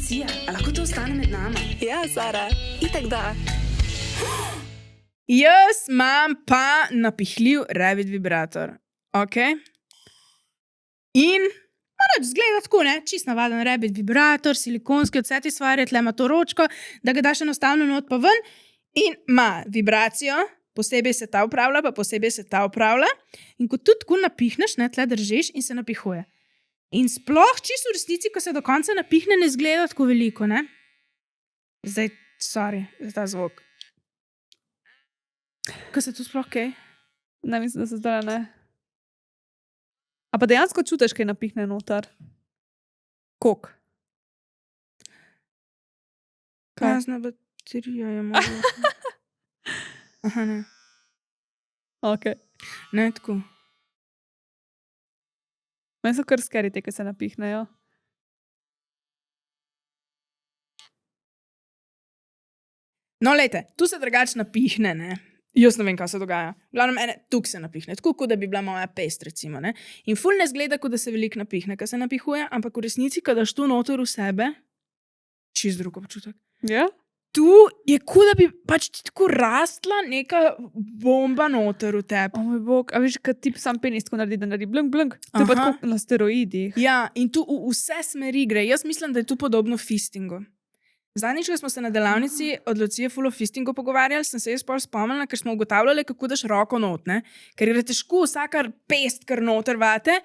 Lucija, a lahko to ostane med nama? Ja, Sara, itak da. Jaz imam pa napihljiv Revit vibrator. Ok? In moraš zgleda tako, ne? Čist navaden Revit vibrator, silikonski, od vse te stvari, tle ima to ročko, da ga daš enostavno not pa ven in ima vibracijo, posebej se ta upravlja, pa posebej se ta upravlja. In ko tudi tako napihneš, ne, tle držiš in se napihuje. In sploh čisto v resnici, ko se do konca napihne, ne zgleda tako veliko, ne? Zdaj, sorry, za ta zvok. Ko se tu sploh kaj? Ne, mislim, da se zdaj ne. A pa dejansko čutiš, kaj napihne noter? Kok? Prazna baterija je malo. Aha, ne. Ok. Ne, tako. Meni so kar scary te, ki se napihnejo. No, lejte, tu se drugače napihne, ne. Jaz ne vem, kaj se dogaja. Glavno, tuk se napihne, tako kot da bi bila moja pest, recimo, ne. In ful ne zgleda, kot da se veliko napihne, ko se napihuje, ampak v resnici, ko daš tu noter v sebe, čist drug občutek. Ja? Tu je kot da bi pač ti tako rastla neka bomba noter v tebi. O moj bog, a veš, kad tip sam penis tako naredi, da naredi blunk, blunk. To je pa Aha. tako na steroidih. Ja, in tu v vse smeri gre. Jaz mislim, da je tu podobno fistingu. Zadnjič, ko smo se na delavnici od Lucije ful o fistingu pogovarjali, sem se jaz pol spomnila, ker smo ugotavljali, kako daš roko not, ne? Ker je težko vsaka pest, kar noter vate,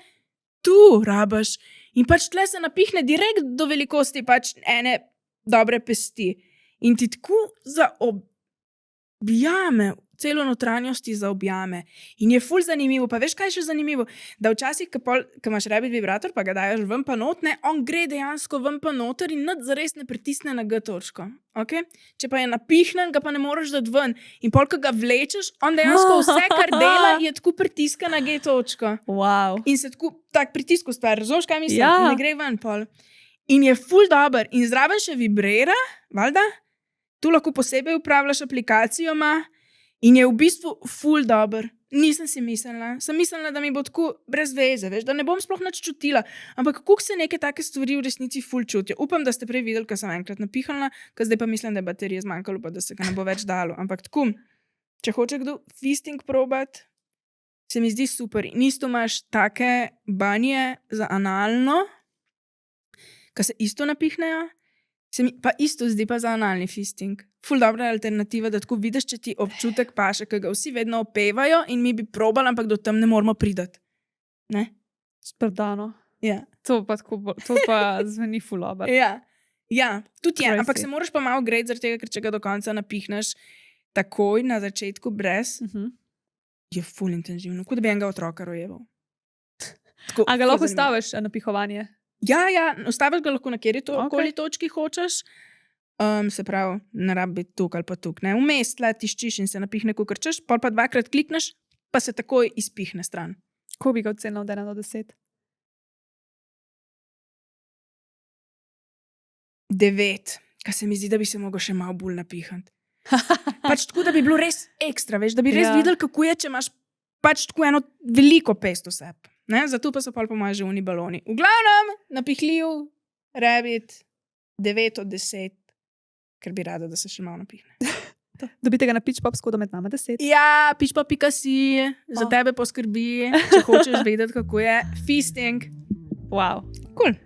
tu rabaš. In pač tle se napihne direkt do velikosti pač ene dobre pesti. In ti tako zaobjame, celo notranjosti zaobjame. In je ful zanimivo. Pa veš, kaj je še zanimivo? Da včasih, ko imaš Revit vibrator, pa ga daš ven pa not, ne, on gre dejansko ven pa noter in nič zares ne pritisne na G točko. Okay? Če pa je napihnen, ga pa ne moreš dati ven. In pol, ko ga vlečeš, on dejansko vse, kar dela, je tako pritiska na G točko. Wow. In se tako tak pritisk ustvari. Razumeš, kaj mislim? Ja. Ne gre ven pol. In je ful dober. In zraven še vibrira, valjda? Tu lahko posebej upravljaš aplikacijo ima in je v bistvu ful dober. Nisem si mislila. Sem mislila, da mi bo tako brez veze, veš, da ne bom sploh nič čutila. Ampak kako se neke take stvari v resnici ful čutijo. Upam, da ste prej videli, ko sem enkrat napihala, ker zdaj pa mislim, da je baterije zmanjkalo, pa da se ga ne bo več dalo. Ampak tako, če hoče kdo fisting probat, se mi zdi super. In isto imaš take banje za analno, ko se isto napihnejo, se mi pa isto zdi pa za analni fisting. Ful dobra alternativa, da tako vidiš, če ti občutek paše, ker ga vsi vedno opevajo in mi bi probali, ampak do tam ne moramo pridati. Ne? Sprdano. Ja. To pa zveni fulobar. Ja. Ja, tudi je, Crazy. ampak se moraš pa malo greti, zaradi tega, ker če ga do konca napihneš takoj na začetku brez, je ful intenzivno, kot da bi enega otroka rojeval. Tako, A ga ful lahko zanimivo. staviš napihovanje? Ja, ustaviš ga lahko na kateri Okej. točki hočeš. Se pravi, ne rabi biti tuk ali pa tuk. Ne? Vmes tle tiščiš in se napihne, ko krčeš, pol pa dvakrat klikneš, pa se takoj izpihne stran. Ko bi ga ocenil od 1 do 10? 9, kar se mi zdi, da bi se mogel še malo bolj napihati. Pač tako, da bi bilo res ekstra, veš, da bi res Ja. videl, kako je, če imaš pač tako eno veliko pest v sebi. Ne? Zato pa so pol po moje že oni baloni. V glavnem, napihljiv, Revit, 9 od 10, ker bi rada, da se še malo napihne. Dobite ga na pitchpop s kodom med nama 10. Ja, piš.si, za Oh. tebe poskrbi, če hočeš vedeti, kako je fisting. Wow. Cool.